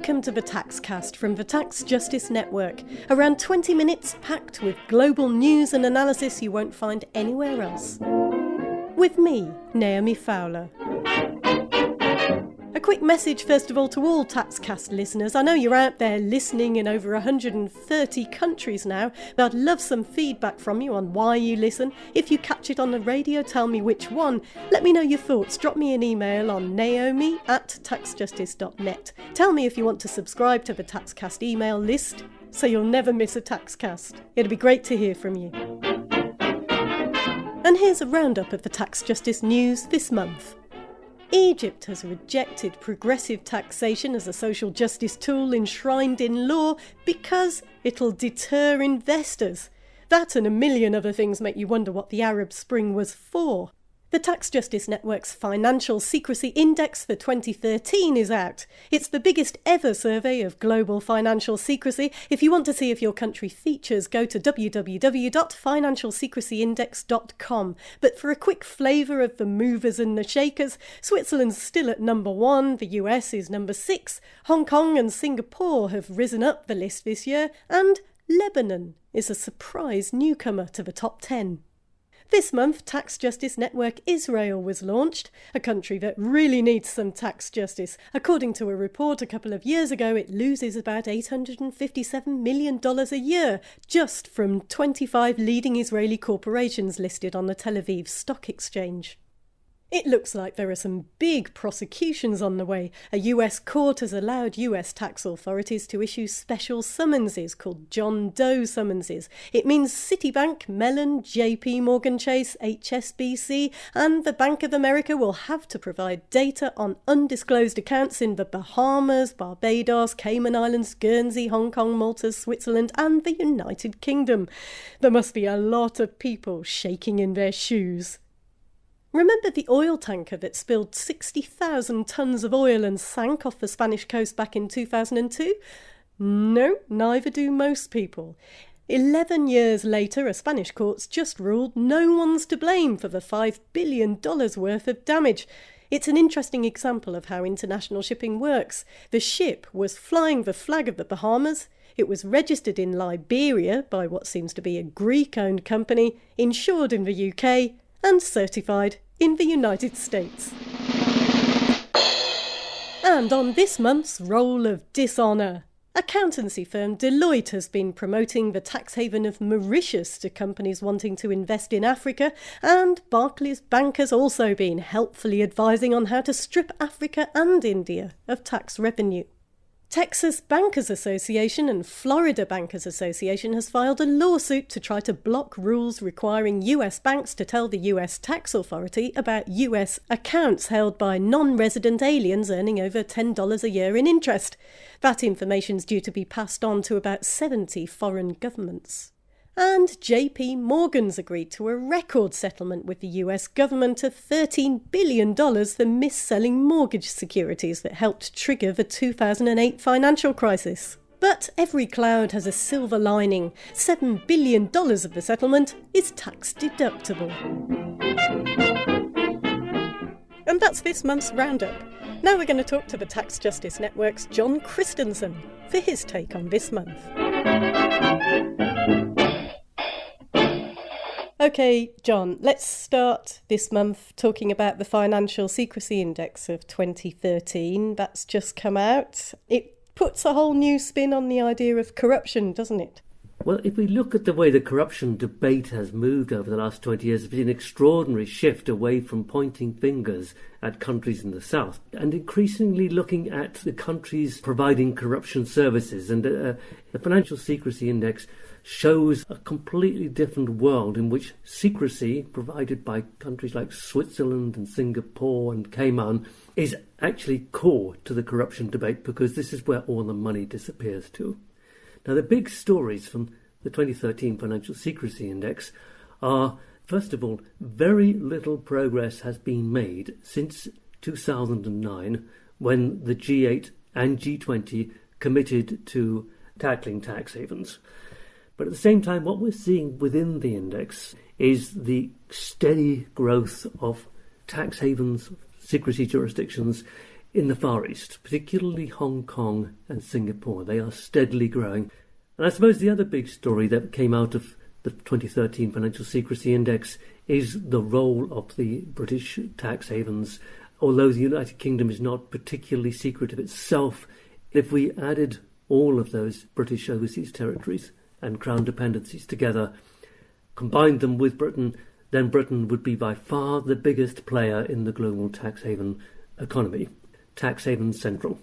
Welcome to the Taxcast from the Tax Justice Network. Around 20 minutes packed with global news and analysis you won't find anywhere else. With me, Naomi Fowler. A quick message first of all to all Taxcast listeners. I know you're out there listening in over 130 countries now, but I'd love some feedback from you on why you listen. If you catch it on the radio, tell me which one. Let me know your thoughts. Drop me an email on naomi@taxjustice.net. Tell me if you want to subscribe to the Taxcast email list so you'll never miss a Taxcast. It'd be great to hear from you. And here's a roundup of the tax justice news this month. Egypt has rejected progressive taxation as a social justice tool enshrined in law because it'll deter investors. That and a million other things make you wonder what the Arab Spring was for. The Tax Justice Network's Financial Secrecy Index for 2013 is out. It's the biggest ever survey of global financial secrecy. If you want to see if your country features, go to www.financialsecrecyindex.com. But for a quick flavour of the movers and the shakers, Switzerland's still at number 1, the US is number 6, Hong Kong and Singapore have risen up the list this year, and Lebanon is a surprise newcomer to the top 10. This month, Tax Justice Network Israel was launched, a country that really needs some tax justice. According to a report a couple of years ago, it loses about $857 million a year just from 25 leading Israeli corporations listed on the Tel Aviv Stock Exchange. It looks like there are some big prosecutions on the way. A US court has allowed US tax authorities to issue special summonses called John Doe summonses. It means Citibank, Mellon, JP Morgan Chase, HSBC and the Bank of America will have to provide data on undisclosed accounts in the Bahamas, Barbados, Cayman Islands, Guernsey, Hong Kong, Malta, Switzerland and the United Kingdom. There must be a lot of people shaking in their shoes. Remember the oil tanker that spilled 60,000 tonnes of oil and sank off the Spanish coast back in 2002? No, neither do most people. 11 years later, a Spanish court's just ruled no one's to blame for the $5 billion worth of damage. It's an interesting example of how international shipping works. The ship was flying the flag of the Bahamas. It was registered in Liberia by what seems to be a Greek-owned company, insured in the UK, and certified in the United States. And on this month's Roll of Dishonour, accountancy firm Deloitte has been promoting the tax haven of Mauritius to companies wanting to invest in Africa, and Barclays Bank has also been helpfully advising on how to strip Africa and India of tax revenue. Texas Bankers Association and Florida Bankers Association has filed a lawsuit to try to block rules requiring US banks to tell the US tax authority about US accounts held by non-resident aliens earning over $10 a year in interest. That information is due to be passed on to about 70 foreign governments. And JP Morgan's agreed to a record settlement with the US government of $13 billion for mis-selling mortgage securities that helped trigger the 2008 financial crisis. But every cloud has a silver lining. $7 billion of the settlement is tax deductible. And that's this month's roundup. Now we're going to talk to the Tax Justice Network's John Christensen for his take on this month. OK, John, let's start this month talking about the Financial Secrecy Index of 2013. That's just come out. It puts a whole new spin on the idea of corruption, doesn't it? Well, if we look at the way the corruption debate has moved over the last 20 years, there's been an extraordinary shift away from pointing fingers at countries in the south and increasingly looking at the countries providing corruption services. And the Financial Secrecy Index shows a completely different world in which secrecy provided by countries like Switzerland and Singapore and Cayman is actually core to the corruption debate, because this is where all the money disappears to. Now, the big stories from the 2013 Financial Secrecy Index are, first of all, very little progress has been made since 2009, when the G8 and G20 committed to tackling tax havens. But at the same time, what we're seeing within the index is the steady growth of tax havens, secrecy jurisdictions in the Far East, particularly Hong Kong and Singapore. They are steadily growing. And I suppose the other big story that came out of the 2013 Financial Secrecy Index is the role of the British tax havens. Although the United Kingdom is not particularly secretive itself, if we added all of those British overseas territories and crown dependencies together, combined them with Britain, then Britain would be by far the biggest player in the global tax haven economy. Tax haven central.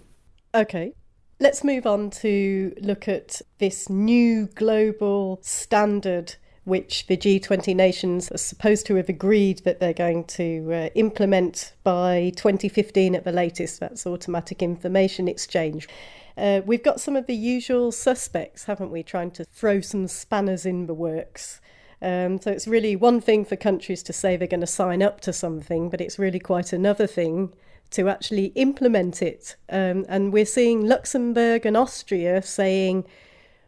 Okay. Let's move on to look at this new global standard which the G20 nations are supposed to have agreed that they're going to implement by 2015 at the latest. That's automatic information exchange. We've got some of the usual suspects, haven't we, trying to throw some spanners in the works. So it's really one thing for countries to say they're going to sign up to something, but it's really quite another thing to actually implement it. And we're seeing Luxembourg and Austria saying,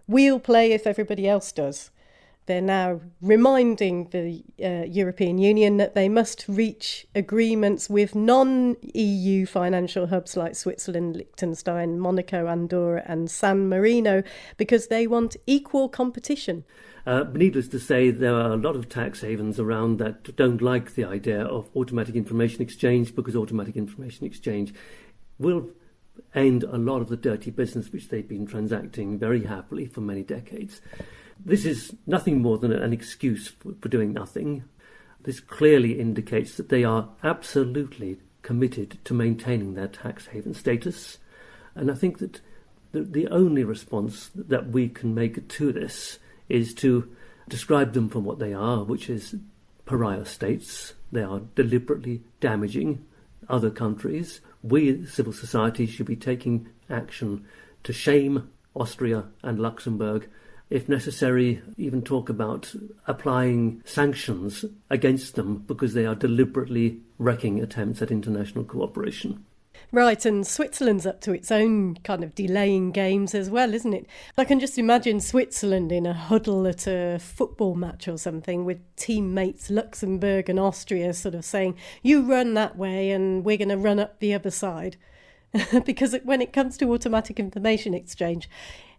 we'll play if everybody else does. They're now reminding the European Union that they must reach agreements with non-EU financial hubs like Switzerland, Liechtenstein, Monaco, Andorra and San Marino because they want equal competition. Needless to say, there are a lot of tax havens around that don't like the idea of automatic information exchange because automatic information exchange will end a lot of the dirty business which they've been transacting very happily for many decades. This is nothing more than an excuse for doing nothing. This clearly indicates that they are absolutely committed to maintaining their tax haven status. And I think that the only response that we can make to this is to describe them for what they are, which is pariah states. They are deliberately damaging other countries. We, civil society, should be taking action to shame Austria and Luxembourg. If necessary, even talk about applying sanctions against them because they are deliberately wrecking attempts at international cooperation. Right, and Switzerland's up to its own kind of delaying games as well, isn't it? I can just imagine Switzerland in a huddle at a football match or something with teammates Luxembourg and Austria sort of saying, you run that way and we're going to run up the other side. Because when it comes to automatic information exchange,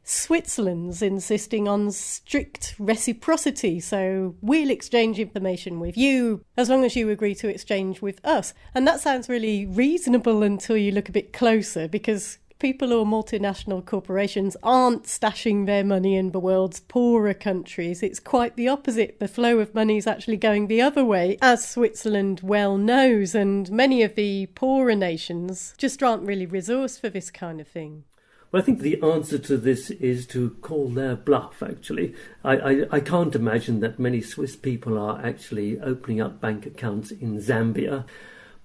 Switzerland's insisting on strict reciprocity, so we'll exchange information with you as long as you agree to exchange with us. And that sounds really reasonable until you look a bit closer, because people or multinational corporations aren't stashing their money in the world's poorer countries. It's quite the opposite. The flow of money is actually going the other way, as Switzerland well knows, and many of the poorer nations just aren't really resourced for this kind of thing. Well, I think the answer to this is to call their bluff, actually. I can't imagine that many Swiss people are actually opening up bank accounts in Zambia.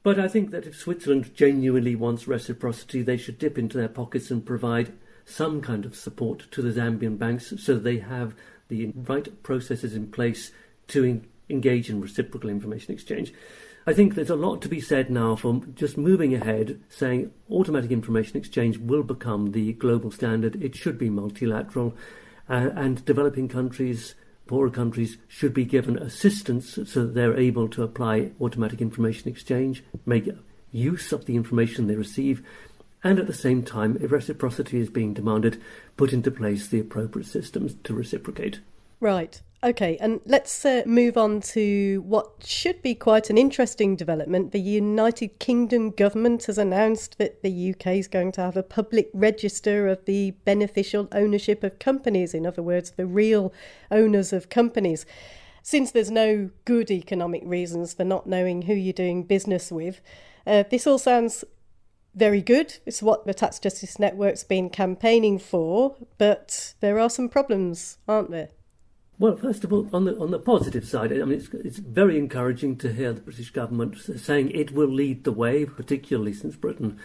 But I think that if Switzerland genuinely wants reciprocity, they should dip into their pockets and provide some kind of support to the Zambian banks so they have the right processes in place to engage in reciprocal information exchange. I think there's a lot to be said now for just moving ahead, saying automatic information exchange will become the global standard. It should be multilateral, and developing countries, poorer countries, should be given assistance so that they're able to apply automatic information exchange, make use of the information they receive, and at the same time, if reciprocity is being demanded, put into place the appropriate systems to reciprocate. Right. OK, and let's move on to what should be quite an interesting development. The United Kingdom government has announced that the UK is going to have a public register of the beneficial ownership of companies, in other words, the real owners of companies. Since there's no good economic reasons for not knowing who you're doing business with, this all sounds very good. It's what the Tax Justice Network's been campaigning for, but there are some problems, aren't there? Well, first of all, on the positive side, I mean, it's very encouraging to hear the British government saying it will lead the way, particularly since Britain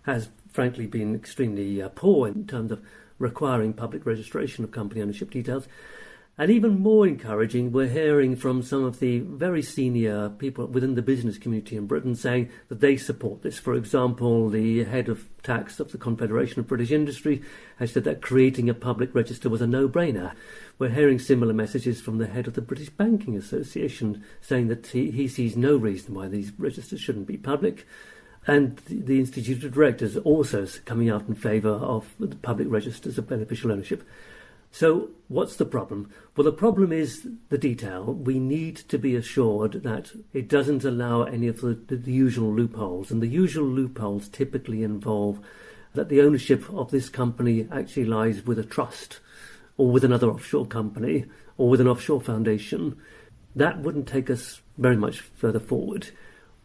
has, frankly, been extremely poor in terms of requiring public registration of company ownership details. And even more encouraging, we're hearing from some of the very senior people within the business community in Britain saying that they support this. For example, the head of tax of the Confederation of British Industry has said that creating a public register was a no-brainer. We're hearing similar messages from the head of the British Banking Association saying that he sees no reason why these registers shouldn't be public. And the Institute of Directors also is coming out in favour of the public registers of beneficial ownership. So what's the problem? Well, the problem is the detail. We need to be assured that it doesn't allow any of the usual loopholes. And the usual loopholes typically involve that the ownership of this company actually lies with a trust or with another offshore company or with an offshore foundation. That wouldn't take us very much further forward.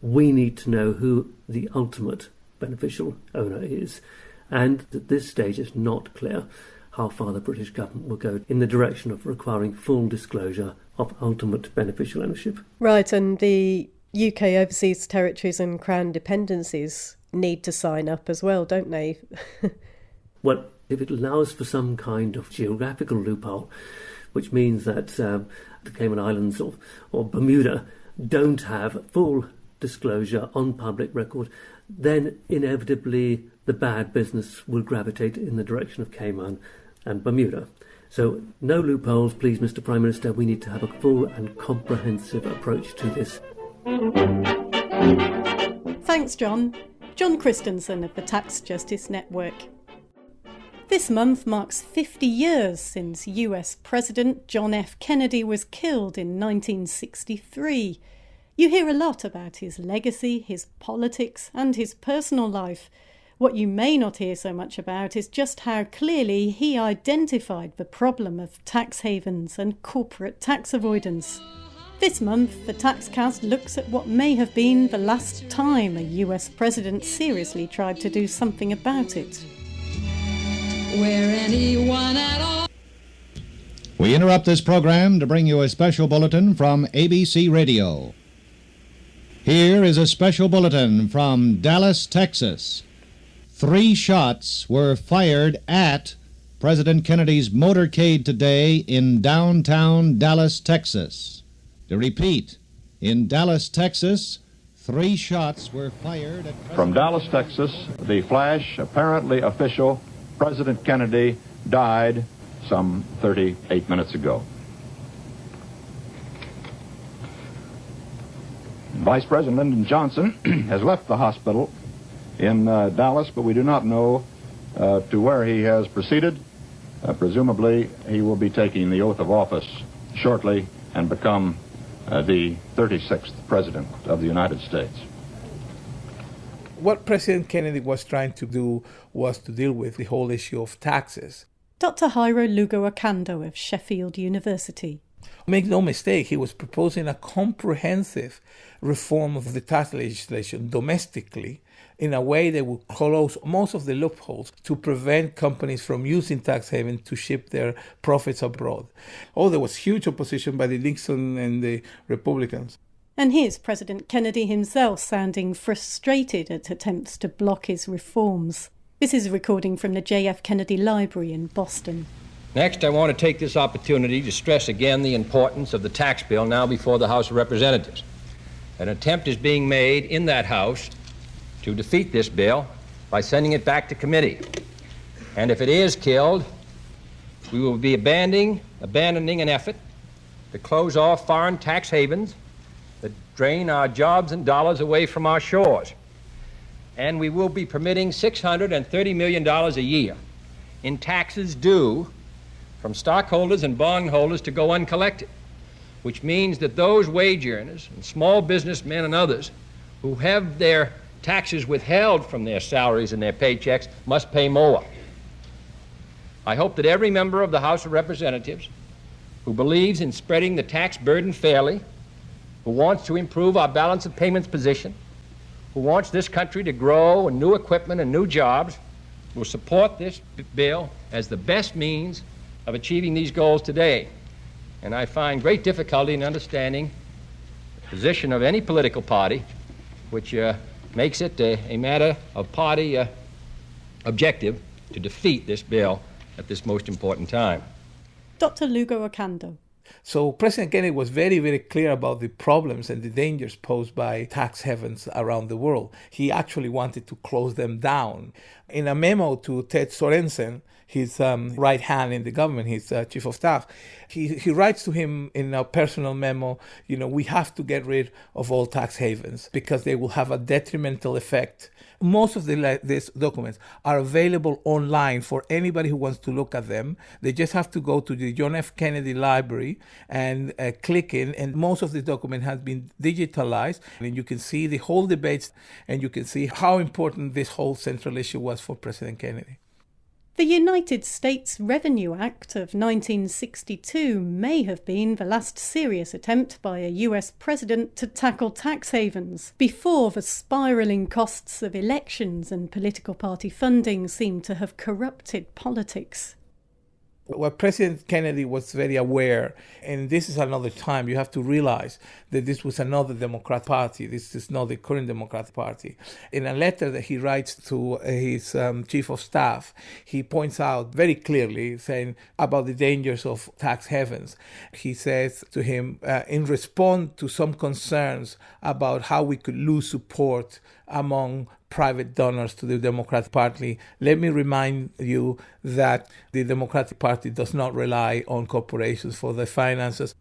We need to know who the ultimate beneficial owner is. And at this stage, it's not clear how far the British government will go in the direction of requiring full disclosure of ultimate beneficial ownership. Right, and the UK overseas territories and Crown dependencies need to sign up as well, don't they? Well, if it allows for some kind of geographical loophole, which means that the Cayman Islands or Bermuda don't have full disclosure on public record, then inevitably the bad business will gravitate in the direction of Cayman and Bermuda. So no loopholes, please, Mr. Prime Minister. We need to have a full and comprehensive approach to this. Thanks, John. John Christensen of the Tax Justice Network. This month marks 50 years since US President John F. Kennedy was killed in 1963. You hear a lot about his legacy, his politics, and his personal life. What you may not hear so much about is just how clearly he identified the problem of tax havens and corporate tax avoidance. This month, the Taxcast looks at what may have been the last time a US president seriously tried to do something about it. Where anyone at all. We interrupt this program to bring you a special bulletin from ABC Radio. Here is a special bulletin from Dallas, Texas. 3 shots were fired at President Kennedy's motorcade today in downtown Dallas, Texas. To repeat, in Dallas, Texas, 3 shots were fired at From Dallas, Texas, the flash, apparently official, President Kennedy died some 38 minutes ago. Vice President Lyndon Johnson has left the hospital in Dallas, but we do not know to where he has proceeded. Presumably, he will be taking the oath of office shortly and become the 36th President of the United States. What President Kennedy was trying to do was to deal with the whole issue of taxes. Dr. Jairo Lugo Ocando of Sheffield University. Make no mistake, he was proposing a comprehensive reform of the tax legislation domestically in a way that would close most of the loopholes to prevent companies from using tax havens to ship their profits abroad. Oh, there was huge opposition by the Nixon and the Republicans. And here's President Kennedy himself sounding frustrated at attempts to block his reforms. This is a recording from the J.F. Kennedy Library in Boston. Next, I want to take this opportunity to stress again the importance of the tax bill now before the House of Representatives. An attempt is being made in that House to defeat this bill by sending it back to committee. And if it is killed, we will be abandoning an effort to close off foreign tax havens that drain our jobs and dollars away from our shores. And we will be permitting $630 million a year in taxes due from stockholders and bondholders to go uncollected, which means that those wage earners and small businessmen and others who have their taxes withheld from their salaries and their paychecks must pay more. I hope that every member of the House of Representatives who believes in spreading the tax burden fairly, who wants to improve our balance of payments position, who wants this country to grow and new equipment and new jobs, will support this bill as the best means of achieving these goals today. And I find great difficulty in understanding the position of any political party which makes it a matter of party objective to defeat this bill at this most important time. Dr. Lugo Ocando. So President Kennedy was very, very clear about the problems and the dangers posed by tax havens around the world. He actually wanted to close them down. In a memo to Ted Sorensen, his right hand in the government, his chief of staff. He writes to him in a personal memo, we have to get rid of all tax havens because they will have a detrimental effect. Most of these documents are available online for anybody who wants to look at them. They just have to go to the John F. Kennedy Library and click in, and most of the document has been digitalized, and you can see the whole debates, and you can see how important this whole central issue was for President Kennedy. The United States Revenue Act of 1962 may have been the last serious attempt by a US president to tackle tax havens, before the spiralling costs of elections and political party funding seemed to have corrupted politics. Well, President Kennedy was very aware, and this is another time, you have to realize that this was another Democrat Party. This is not the current Democratic Party. In a letter that he writes to his chief of staff, he points out very clearly, saying about the dangers of tax havens. He says to him, in response to some concerns about how we could lose support among private donors to the Democratic Party, let me remind you that the Democratic Party does not rely on corporations for their finances.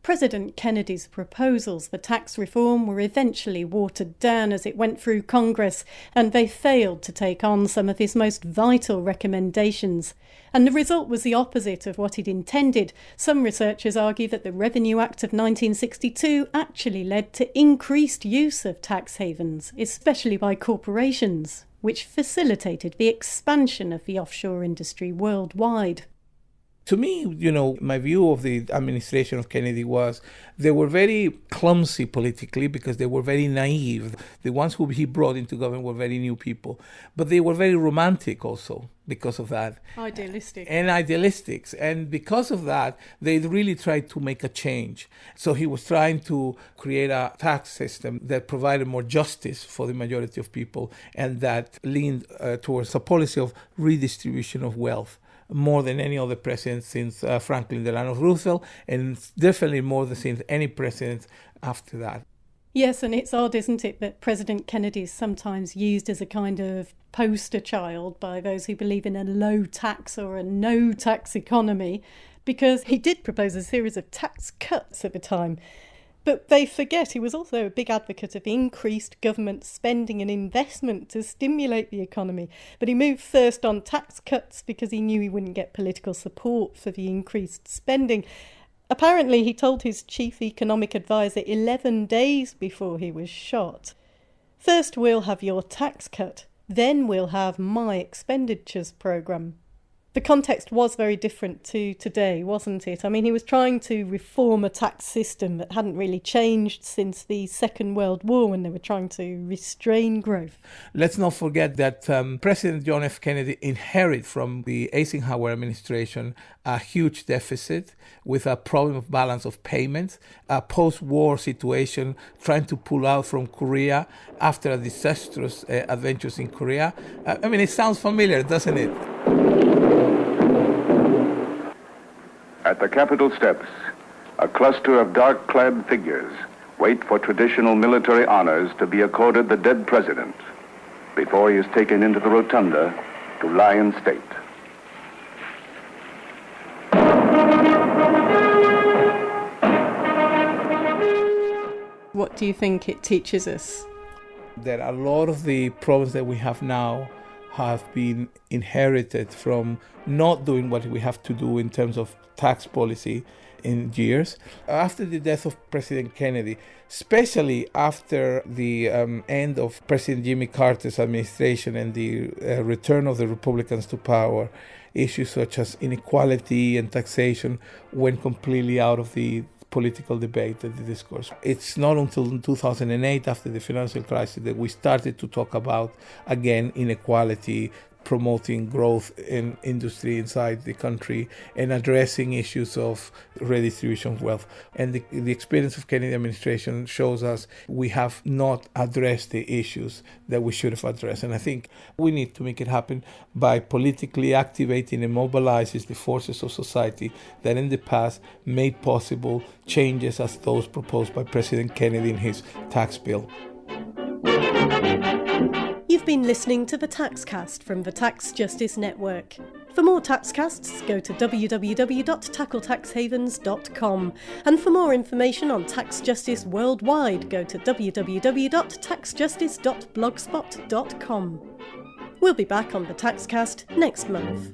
President Kennedy's proposals for tax reform were eventually watered down as it went through Congress, and they failed to take on some of his most vital recommendations. And the result was the opposite of what he'd intended. Some researchers argue that the Revenue Act of 1962 actually led to increased use of tax havens, especially by corporations, which facilitated the expansion of the offshore industry worldwide. To me, my view of the administration of Kennedy was they were very clumsy politically because they were very naive. The ones who he brought into government were very new people. But they were very romantic also because of that. Idealistic. And idealistics. And because of that, they really tried to make a change. So he was trying to create a tax system that provided more justice for the majority of people and that leaned towards a policy of redistribution of wealth, more than any other president since Franklin Delano Roosevelt, and definitely more than since any president after that. Yes, and it's odd, isn't it, that President Kennedy is sometimes used as a kind of poster child by those who believe in a low tax or a no tax economy, because he did propose a series of tax cuts at the time. But they forget he was also a big advocate of increased government spending and investment to stimulate the economy. But he moved first on tax cuts because he knew he wouldn't get political support for the increased spending. Apparently, he told his chief economic advisor 11 days before he was shot, "First we'll have your tax cut, then we'll have my expenditures programme." The context was very different to today, wasn't it? I mean, he was trying to reform a tax system that hadn't really changed since the Second World War, when they were trying to restrain growth. Let's not forget that President John F. Kennedy inherited from the Eisenhower administration a huge deficit with a problem of balance of payments, a post-war situation, trying to pull out from Korea after a disastrous adventures in Korea. I mean, it sounds familiar, doesn't it? At the Capitol steps, a cluster of dark-clad figures wait for traditional military honors to be accorded the dead president before he is taken into the rotunda to lie in state. What do you think it teaches us? That a lot of the problems that we have now have been inherited from not doing what we have to do in terms of tax policy in years. After the death of President Kennedy, especially after the end of President Jimmy Carter's administration and the return of the Republicans to power, issues such as inequality and taxation went completely out of the political debate and the discourse. It's not until 2008, after the financial crisis, that we started to talk about, again, inequality, promoting growth in industry inside the country, and addressing issues of redistribution of wealth. And the experience of Kennedy administration shows us we have not addressed the issues that we should have addressed. And I think we need to make it happen by politically activating and mobilizing the forces of society that in the past made possible changes as those proposed by President Kennedy in his tax bill. You've You've been listening to the Taxcast from the Tax Justice Network. For more Taxcasts, go to www.tackletaxhavens.com. And for more information on tax justice worldwide, go to www.taxjustice.blogspot.com. We'll be back on the Taxcast next month.